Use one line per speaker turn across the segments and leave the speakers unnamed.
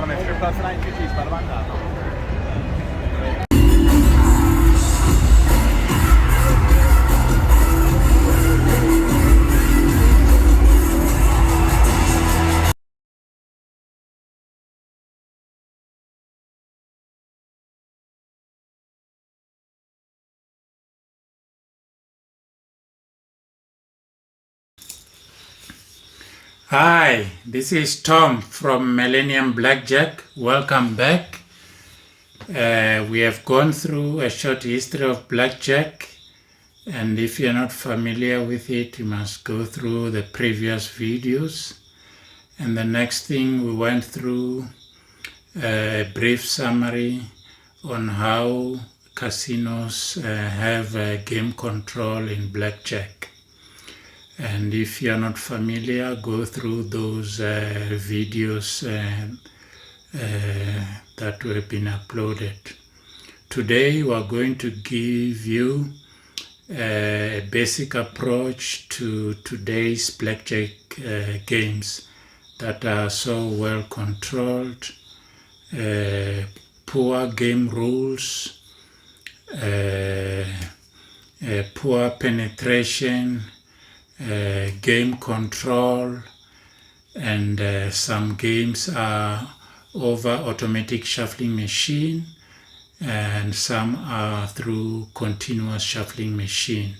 gentlemen, for your plus tonight, 2 cheese, para banda.
Hi, this is Tom from Millennium Blackjack. Welcome back. We have gone through a short history of blackjack, and if you're not familiar with it, you must go through the previous videos. And the next thing, we went through a brief summary on how casinos have game control in blackjack. And if you're not familiar, go through those videos that have been uploaded. Today we're going to give you a basic approach to today's blackjack games that are so well controlled, poor game rules, poor penetration, game control, and some games are over automatic shuffling machine, and some are through continuous shuffling machine.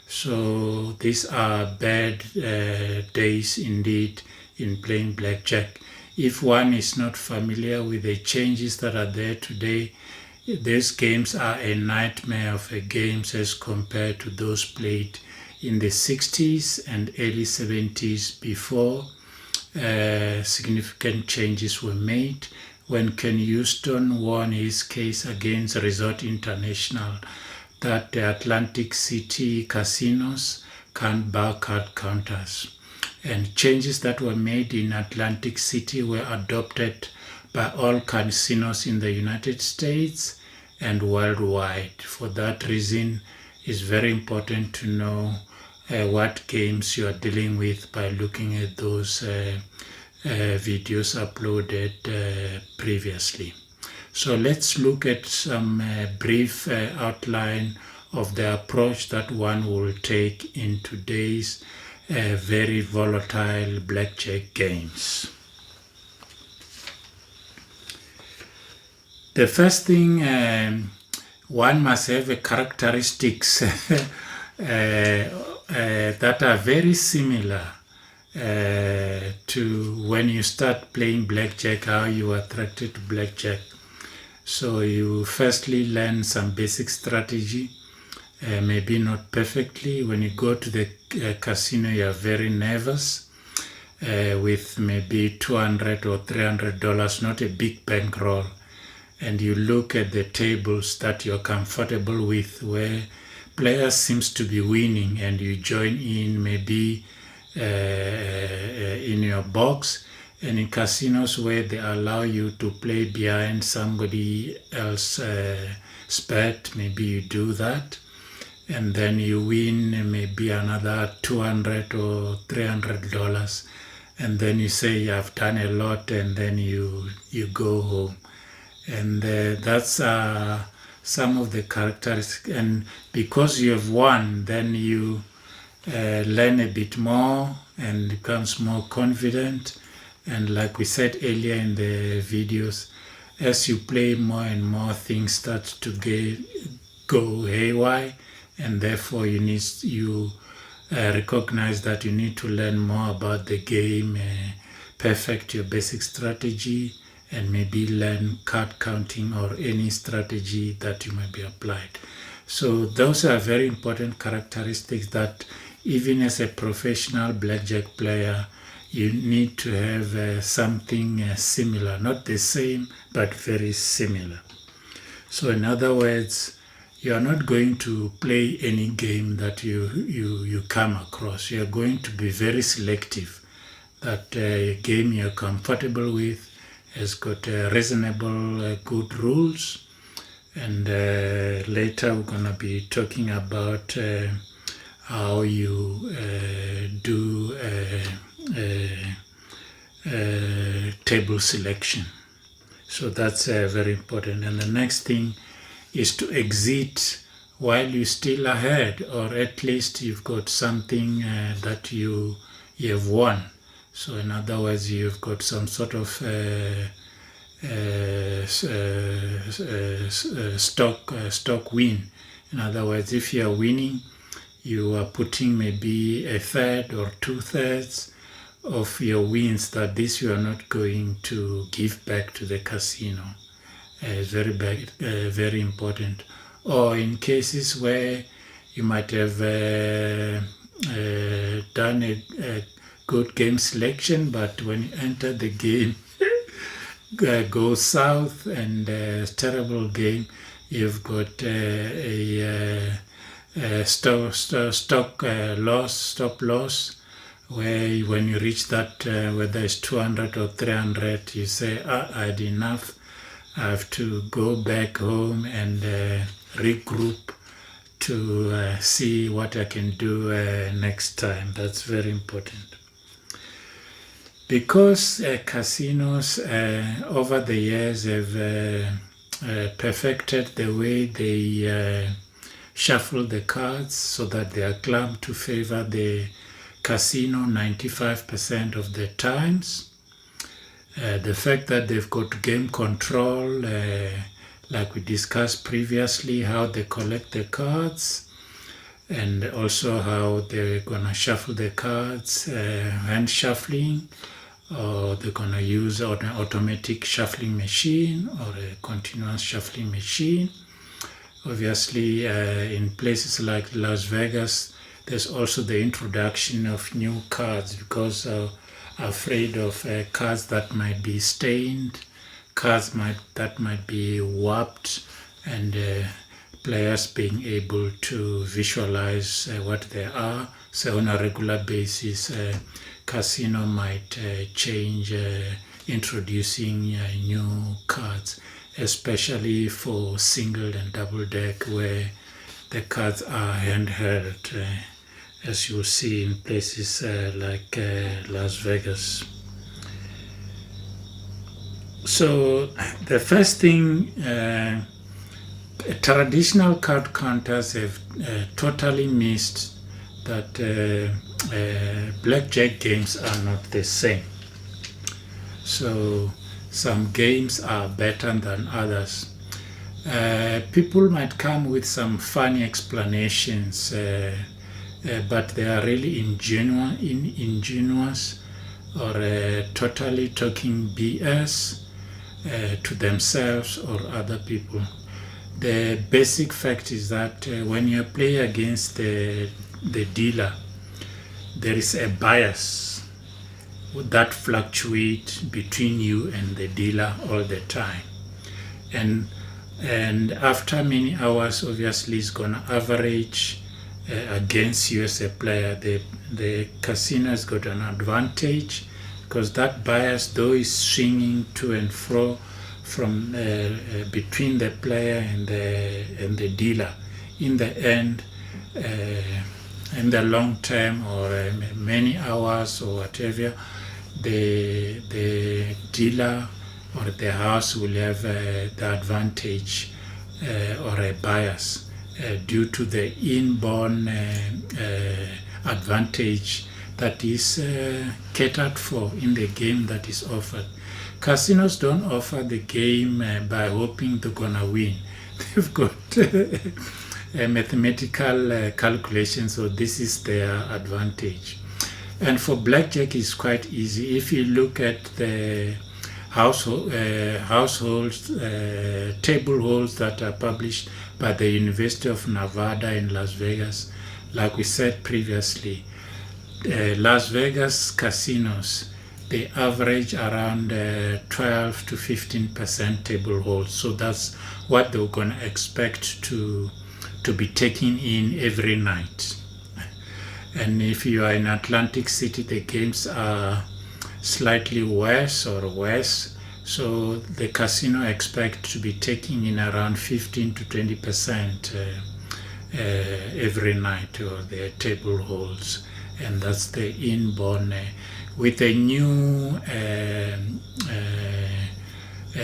So these are bad days indeed in playing blackjack. If one is not familiar with the changes that are there today, these games are a nightmare of games as compared to those played in the 60s and early 70s before significant changes were made when Ken Houston won his case against Resort International that the Atlantic City casinos can't bar card counters. And changes that were made in Atlantic City were adopted by all casinos in the United States and worldwide. For that reason, it's very important to know what games you are dealing with by looking at those videos uploaded previously. So let's look at some brief outline of the approach that one will take in today's very volatile blackjack games. The first thing, one must have a characteristics that are very similar to when you start playing blackjack, how you are attracted to blackjack. So you firstly learn some basic strategy, maybe not perfectly. When you go to the casino, you are very nervous with maybe $200 or $300, not a big bankroll. And you look at the tables that you're comfortable with where players seems to be winning, and you join in maybe in your box. And in casinos where they allow you to play behind somebody else's bet, maybe you do that, and then you win maybe another $200 or $300, and then you say I've done a lot, and then you go home. And that's some of the characteristics. And because you have won, then you learn a bit more and becomes more confident. And like we said earlier in the videos, as you play more and more, things start to go haywire, and therefore you recognize that you need to learn more about the game, perfect your basic strategy, and maybe learn card counting or any strategy that you might be applied. So those are very important characteristics that even as a professional blackjack player, you need to have something similar, not the same, but very similar. So in other words, you are not going to play any game that you come across. You are going to be very selective, that a game you're comfortable with has got reasonable good rules. And later we're going to be talking about how you do table selection. So that's very important. And the next thing is to exit while you're still ahead, or at least you've got something that you have won. So in other words, you've got some sort of stock win. In other words, if you are winning, you are putting maybe a third or 2/3 of your wins, that this you are not going to give back to the casino. It's very important. Or in cases where you might have done a good game selection, but when you enter the game, go south and terrible game, you've got a stop loss, where when you reach that, whether it's 200 or 300, you say, I had enough. I have to go back home and regroup to see what I can do next time. That's very important. Because casinos over the years have perfected the way they shuffle the cards so that they are clumped to favor the casino 95% of the times. The fact that they've got game control, like we discussed previously, how they collect the cards, and also how they're gonna shuffle the cards, hand shuffling, or they're gonna use an automatic shuffling machine or a continuous shuffling machine. Obviously, in places like Las Vegas, there's also the introduction of new cards, because afraid of cards that might be stained, cards that might be warped, and players being able to visualize what they are. So on a regular basis, casino might change, introducing new cards, especially for single and double deck, where the cards are handheld, as you'll see in places like Las Vegas. So the first thing, traditional card counters have totally missed that blackjack games are not the same. So some games are better than others. People might come with some funny explanations, but they are really ingenuous or totally talking BS to themselves or other people. The basic fact is that when you play against the dealer, there is a bias that fluctuates between you and the dealer all the time. And after many hours, obviously, it's going to average against you as a player. The casino has got an advantage, because that bias, though, is swinging to and fro from between the player and the dealer. In the end, in the long term, or many hours or whatever, the dealer or the house will have the advantage or a bias due to the inborn advantage that is catered for in the game that is offered. Casinos don't offer the game by hoping they're gonna win. They've got a mathematical calculation, so this is their advantage. And for blackjack, it's quite easy. If you look at the households, table holds that are published by the University of Nevada in Las Vegas, like we said previously, Las Vegas casinos, they average around 12 to 15% table holds. So that's what they're going to expect to be taken in every night. And if you are in Atlantic City, the games are slightly worse. So the casino expect to be taking in around 15 to 20% every night, or their table holds. And that's the inborn. With a new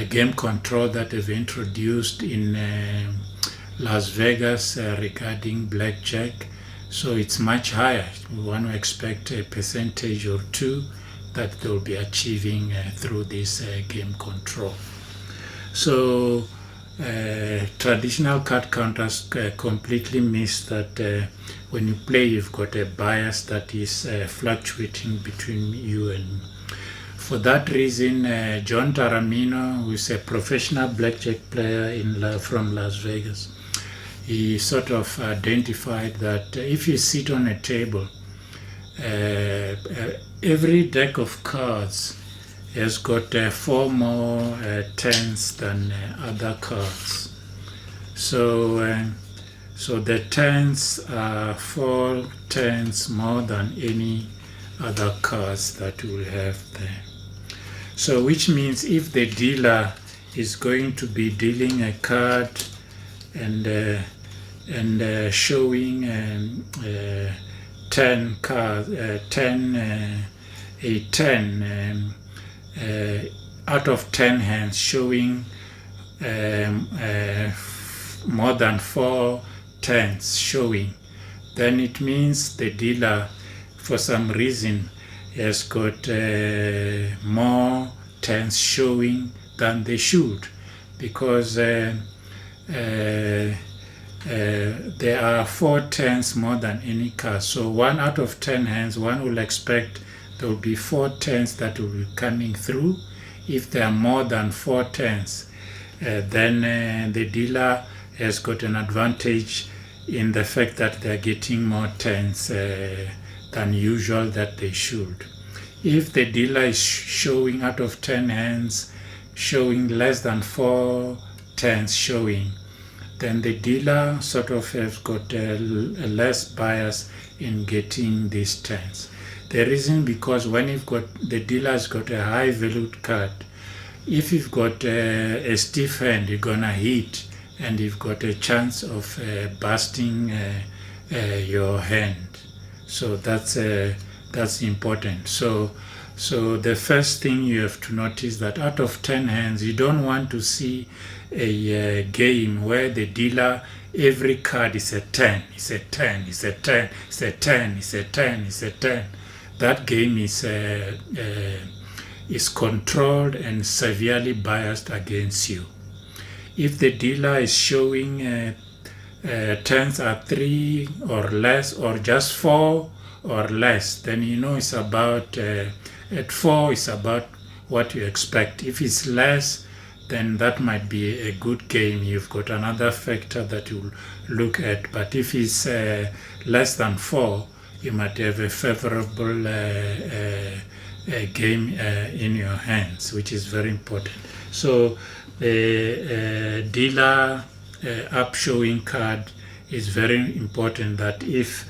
game control that they've introduced in Las Vegas regarding blackjack. So it's much higher. We want to expect a percentage or two that they'll be achieving through this game control. So traditional card counters completely miss that when you play, you've got a bias that is fluctuating between you and me. For that reason, John Taramino, who is a professional blackjack player from Las Vegas, he sort of identified that if you sit on a table, every deck of cards has got 4 more tens than other cards. So the tens are 4 tens more than any other cards that you will have there. So which means if the dealer is going to be dealing a card and showing 10 cards, a 10 out of 10 hands showing more than 4 tens showing, then it means the dealer for some reason has got more tens showing than they should, because there are 4 tens more than any card. So 1 out of 10 hands, one will expect there will be 4 tens that will be coming through. If there are more than 4 tens, then the dealer has got an advantage in the fact that they're getting more tens than usual that they should. If the dealer is showing out of 10 hands, showing less than 4 tens showing, then the dealer sort of has got a less bias in getting these tens. The reason because when you've got, the dealer's got a high valued card, if you've got a stiff hand, you're gonna hit and you've got a chance of busting your hand. So that's important. So the first thing you have to notice that out of 10 hands, you don't want to see a game where the dealer, every card is a 10, it's a 10, it's a 10, it's a 10, it's a 10, it's a 10. That game is controlled and severely biased against you. If the dealer is showing tens are 3 or less, or just 4 or less, then you know it's about, at 4 it's about what you expect. If it's less, then that might be a good game. You've got another factor that you'll look at. But if it's less than 4, you might have a favorable game in your hands, which is very important. So the dealer up showing card is very important, that if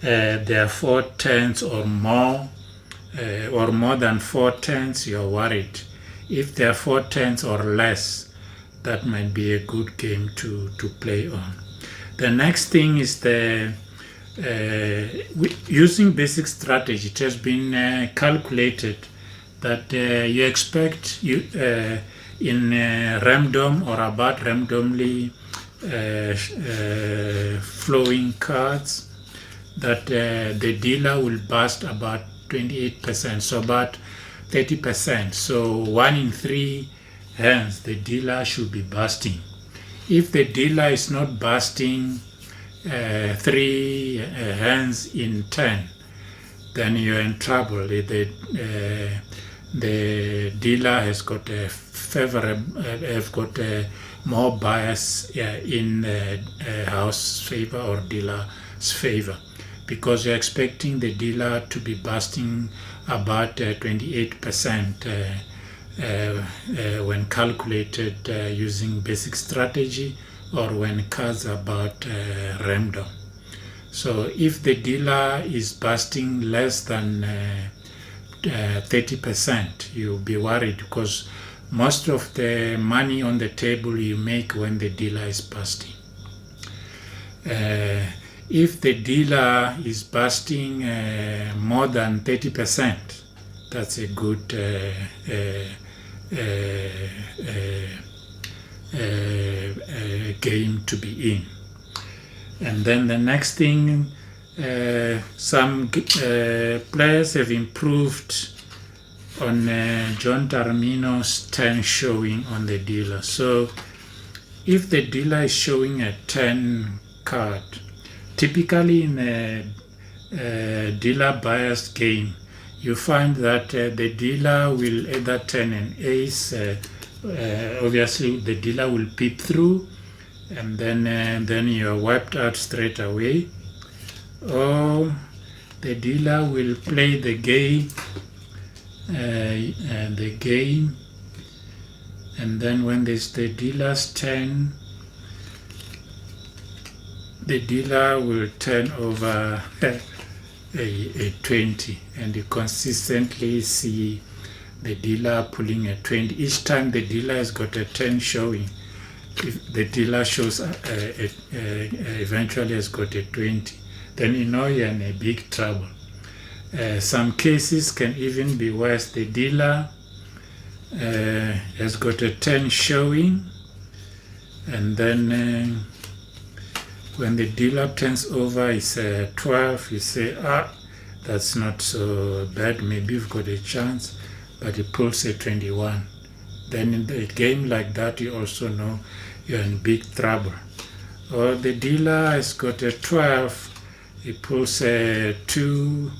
there are 4 tens or more than 4 tens, you're worried. If there are 4 tens or less, that might be a good game to play on. The next thing is the using basic strategy. It has been calculated that you expect in random or about randomly flowing cards that the dealer will bust about 28%, so about 30%. So 1 in 3 hands the dealer should be busting. If the dealer is not busting 3 hands in 10, then you're in trouble. The dealer has got a more bias in house favor or dealer's favor, because you're expecting the dealer to be busting about 28% when calculated using basic strategy, or when cards are about random. So if the dealer is busting less than 30%, you'll be worried, because most of the money on the table you make when the dealer is busting. If the dealer is busting more than 30%, that's a good game to be in. And then the next thing, some players have improved on John Taormino's 10 showing on the dealer. So if the dealer is showing a 10 card, typically in a dealer biased game, you find that the dealer will either turn an ace, obviously the dealer will peep through, and then you are wiped out straight away, or the dealer will play the game, and then when there's the dealer's turn, the dealer will turn over a 20, and you consistently see the dealer pulling a 20. Each time the dealer has got a 10 showing, if the dealer shows eventually has got a 20, then you know you're in a big trouble. Some cases can even be worse. The dealer has got a 10 showing, and then when the dealer turns over it's a 12, you say, that's not so bad, maybe you've got a chance, but he pulls a 21. Then in a game like that, you also know you're in big trouble. Or the dealer has got a 12, he pulls a 2,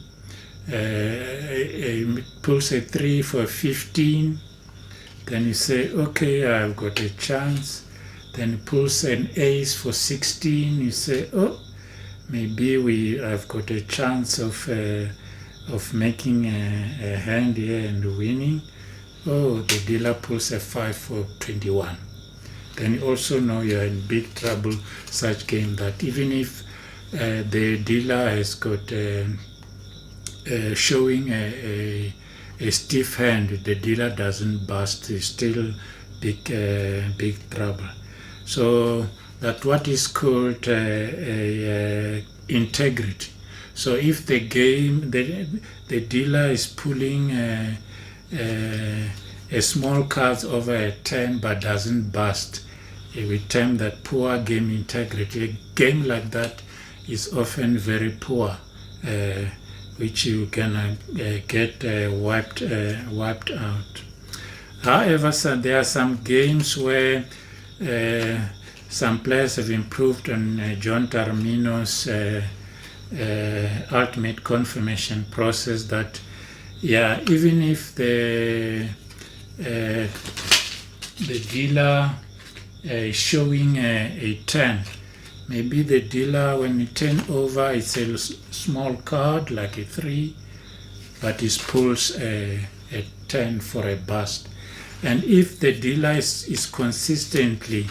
he pulls a 3 for 15. Then you say, okay, I've got a chance. Then he pulls an ace for 16. You say, maybe I've got a chance of making a hand here and winning. Oh, the dealer pulls a 5 for 21. Then you also know you're in big trouble, such game that even if the dealer has got showing a stiff hand, the dealer doesn't bust, it's still big trouble. So that what is called integrity. So if the game, the dealer is pulling a small card over a 10 but doesn't bust, we term that poor game integrity. A game like that is often very poor, which you can get wiped out. However, there are some games where some players have improved on John Taormino's ultimate confirmation process, that even if the dealer is showing a 10, maybe the dealer, when you turn over, it's a small card like a 3, but it pulls a 10 for a bust. And if the dealer is consistently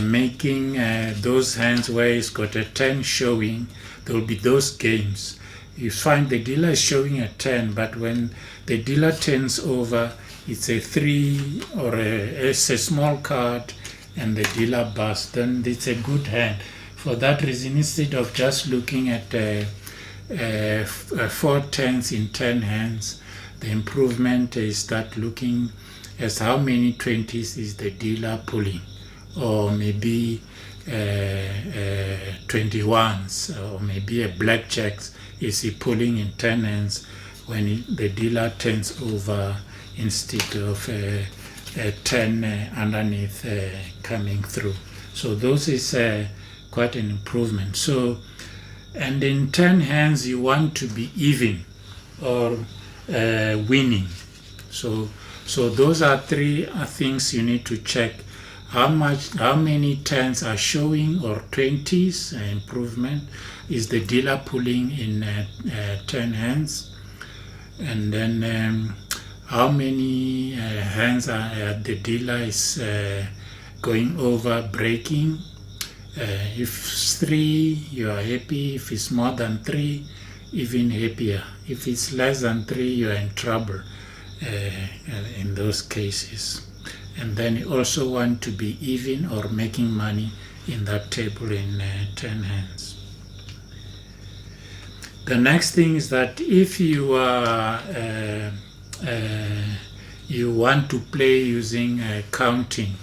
making those hands where he's got a 10 showing, there will be those games. You find the dealer is showing a 10, but when the dealer turns over, it's a 3 or it's a small card and the dealer busts, then it's a good hand. For that reason, instead of just looking at 4 tens in 10 hands, the improvement is start looking as how many 20s is the dealer pulling, or maybe 21s, or maybe a blackjack is he pulling in 10 hands when the dealer turns over instead of a 10 underneath coming through. So those is quite an improvement. So, and in 10 hands you want to be even or winning. So those are 3 things you need to check. How many 10s are showing, or 20s improvement, is the dealer pulling in 10 hands, and then how many hands are the dealer is going over, breaking. If it's 3, you are happy. If it's more than 3, even happier. If it's less than 3, you are in trouble in those cases. And then you also want to be even or making money in that table in 10 hands. The next thing is that if you are you want to play using counting.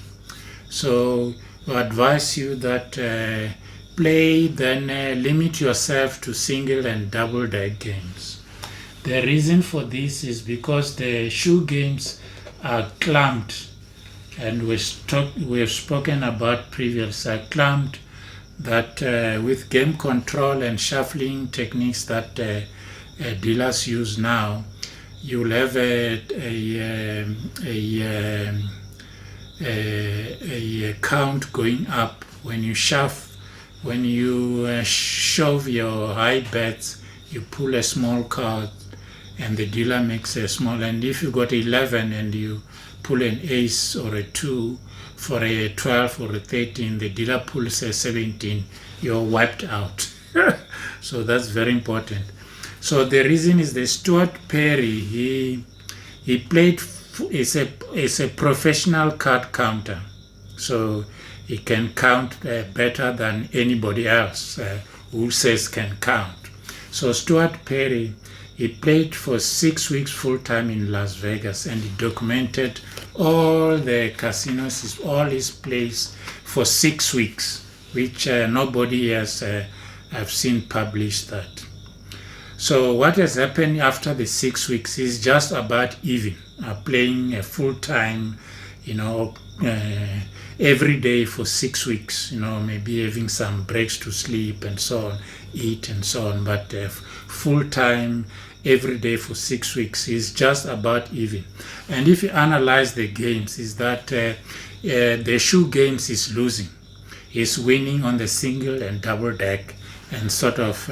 So we advise you that play, then limit yourself to single and double deck games. The reason for this is because the shoe games are clumped, and we have spoken about previously, are clumped, that with game control and shuffling techniques that dealers use now, you'll have a count going up when you shove. When you shove your high bets, you pull a small card and the dealer makes a small. And if you got 11 and you pull an ace or a 2 for a 12 or a 13, the dealer pulls a 17, you're wiped out. So that's very important. So the reason is the Stuart Perry, he played, is a professional card counter. So he can count better than anybody else who says can count. So Stuart Perry, he played for 6 weeks full time in Las Vegas, and he documented all the casinos, all his plays for 6 weeks, which nobody has I've seen published that. So what has happened after the 6 weeks is just about even, playing a full time, every day for 6 weeks, maybe having some breaks to sleep and so on, eat and so on, but full time every day for 6 weeks is just about even. And if you analyze the games, is that the shoe games is losing. He's winning on the single and double deck, and sort of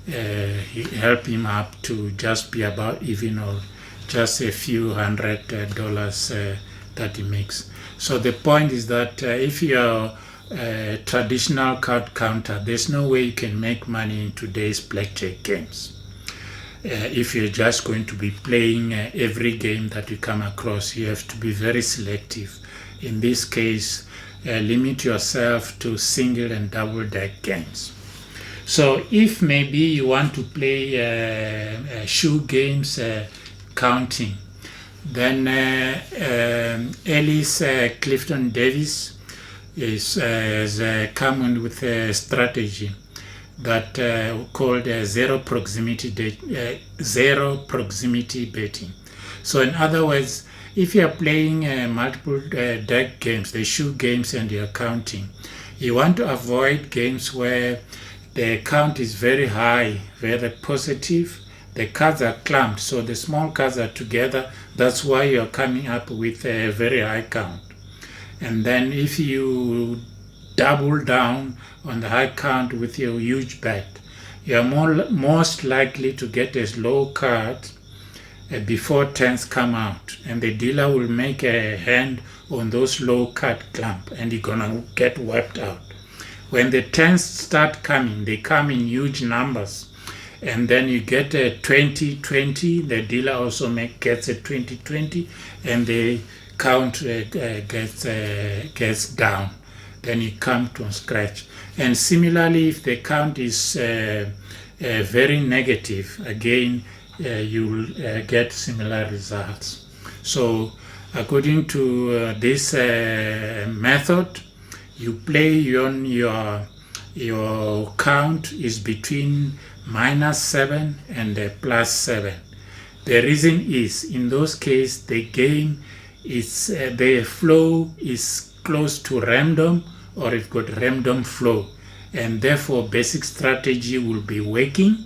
help him up to just be about even, or just a few $100 that he makes. So the point is that if you're a traditional card counter, there's no way you can make money in today's blackjack games. If you're just going to be playing every game that you come across, you have to be very selective. In this case, limit yourself to single and double deck games. So if maybe you want to play shoe games counting, then Ellis Clifton Davis has come on with a strategy that called zero proximity betting. So in other words, if you are playing multiple deck games, the shoe games, and you're counting, you want to avoid games where the count is very high, very positive. The cards are clumped, so the small cards are together. That's why you're coming up with a very high count. And then if you double down on the high count with your huge bet, you're most likely to get a low card before tens come out, and the dealer will make a hand on those low card clump, and you're gonna get wiped out. When the tens start coming, they come in huge numbers, and then you get a 20-20. The dealer also gets a 20-20, and the count gets down. Then you come to scratch. And similarly, if the count is very negative, again, you will get similar results. So according to this method, you play on your count is between -7 and +7. The reason is, in those cases, the game is the flow is close to random, or it's got random flow, and therefore basic strategy will be working.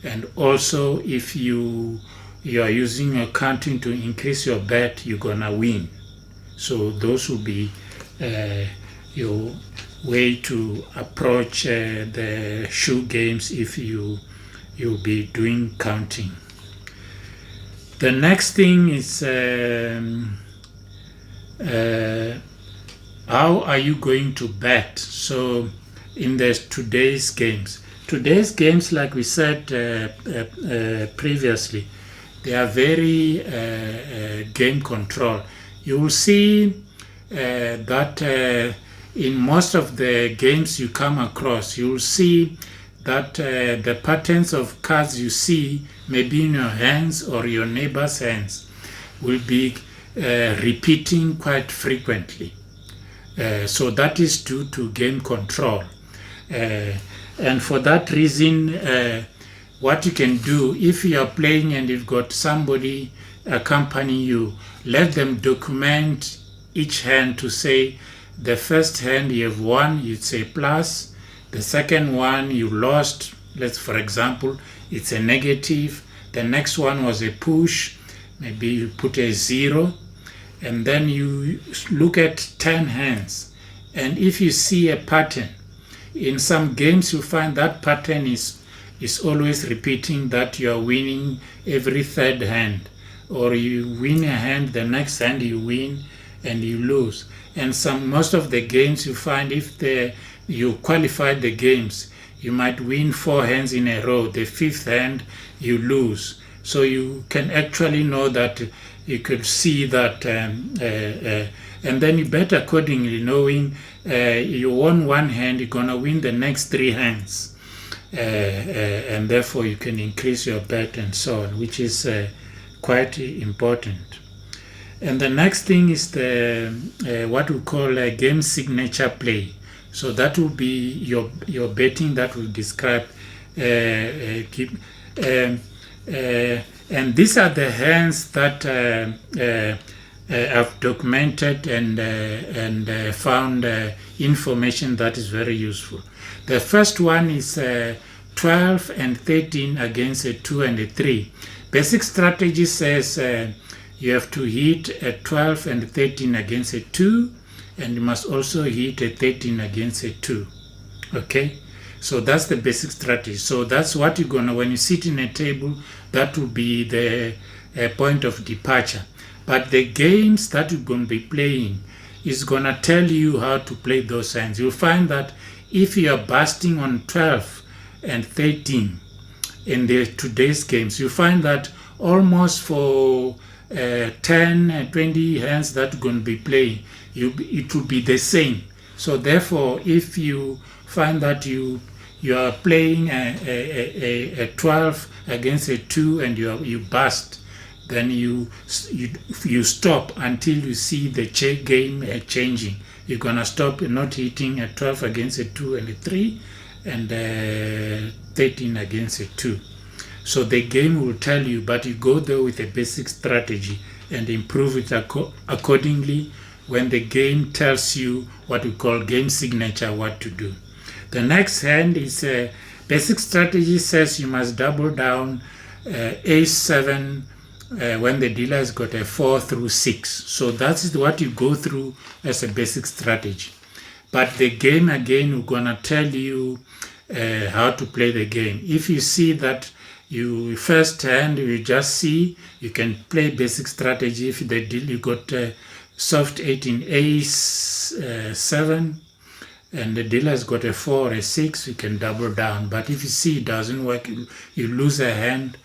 And also, if you are using your counting to increase your bet, you're gonna win. So those will be your way to approach the shoe games if you'll be doing counting. The next thing is how are you going to bet? So in today's games, like we said previously, they are very game control. You will see that in most of the games you come across, you will see that the patterns of cards you see may be in your hands or your neighbor's hands. will be repeating quite frequently. So that is due to game control. And for that reason, what you can do, if you are playing and you've got somebody accompany you, let them document each hand to say, the first hand you have won, you'd say plus, the second one you lost, let's for example, it's a negative, the next one was a push, maybe you put a 0, and then you look at 10 hands, and if you see a pattern, in some games you find that pattern is always repeating, that you are winning every third hand, or you win a hand, the next hand you win and you lose. And most of the games you find, if you qualify the games, you might win 4 hands in a row, the 5th hand you lose. So you can actually know that, you could see that, and then you bet accordingly, knowing you won 1 hand, you're gonna win the next 3 hands, and therefore you can increase your bet and so on, which is quite important. And the next thing is the what we call a game signature play. So that will be your betting that will describe and these are the hands that I've documented and found information that is very useful. The first one is 12 and 13 against a 2 and a 3. Basic strategy says you have to hit a 12 and 13 against a 2, and you must also hit a 13 against a 2. Okay, so that's the basic strategy. So that's what you're gonna, when you sit in a table, that will be the point of departure. But the games that you're going to be playing is gonna tell you how to play those hands. You'll find that if you are busting on 12 and 13 in today's games, you find that almost for 10 and 20 hands that you're going to be playing, it will be the same. So therefore, if you find that you are playing a 12 against a 2 and you bust, then you stop until you see the game changing. You're gonna stop not hitting a 12 against a 2 and a 3 and 13 against a 2. So the game will tell you, but you go there with a basic strategy and improve it accordingly when the game tells you what we call game signature, what to do. The next hand is basic strategy says you must double down A7 when the dealer has got a 4 through 6. So that's what you go through as a basic strategy. But the game, again, we're gonna tell you how to play the game. If you see that you first hand, you just see, you can play basic strategy. If the deal you got soft 8 in A7 and the dealer's got a 4 or a 6, you can double down. But if you see it doesn't work, you lose a hand,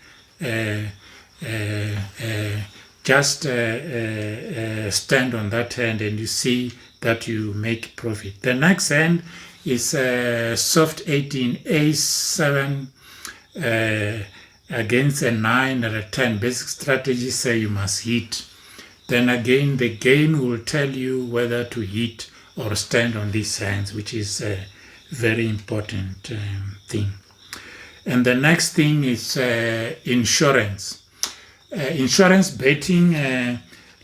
just stand on that hand and you see that you make profit. The next hand is soft 18 A7 against a 9 or a 10. Basic strategy say you must hit. Then again, the game will tell you whether to hit or stand on these hands, which is a very important thing. And the next thing is insurance. Insurance betting,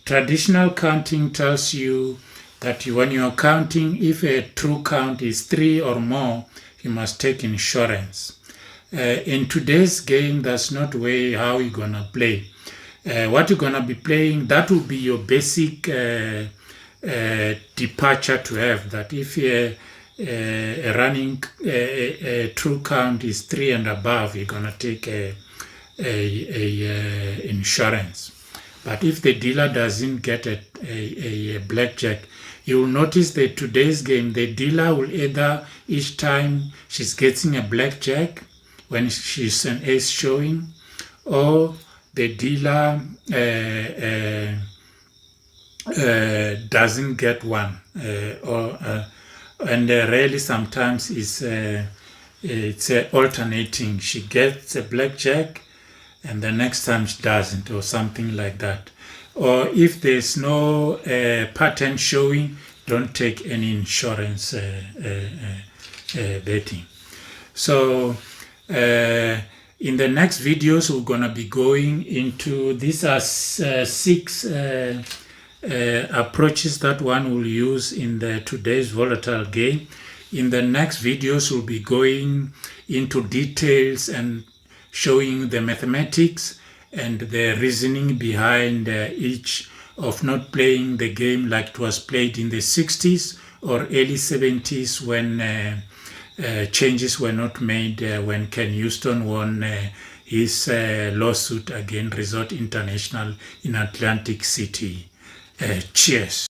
traditional counting tells you that when you're counting, if a true count is 3 or more, you must take insurance. In today's game, that's not way how you're gonna play. What you're gonna be playing, that will be your basic departure to have. That if a running true count is 3 and above, you're gonna take a insurance. But if the dealer doesn't get a blackjack, you will notice that today's game, the dealer will either, each time she's getting a blackjack when she's an ace showing, or the dealer doesn't get one, and rarely sometimes it's alternating. She gets a blackjack and the next time she doesn't, or something like that. or if there's no pattern showing, don't take any insurance betting. So in the next videos, we're gonna be going into, these are 6 approaches that one will use in the today's volatile game. In the next videos, we'll be going into details and showing the mathematics and the reasoning behind each of not playing the game like it was played in the 60s or early 70s when changes were not made when Ken Houston won his lawsuit against Resort International in Atlantic City. Cheers.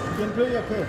You can play your card.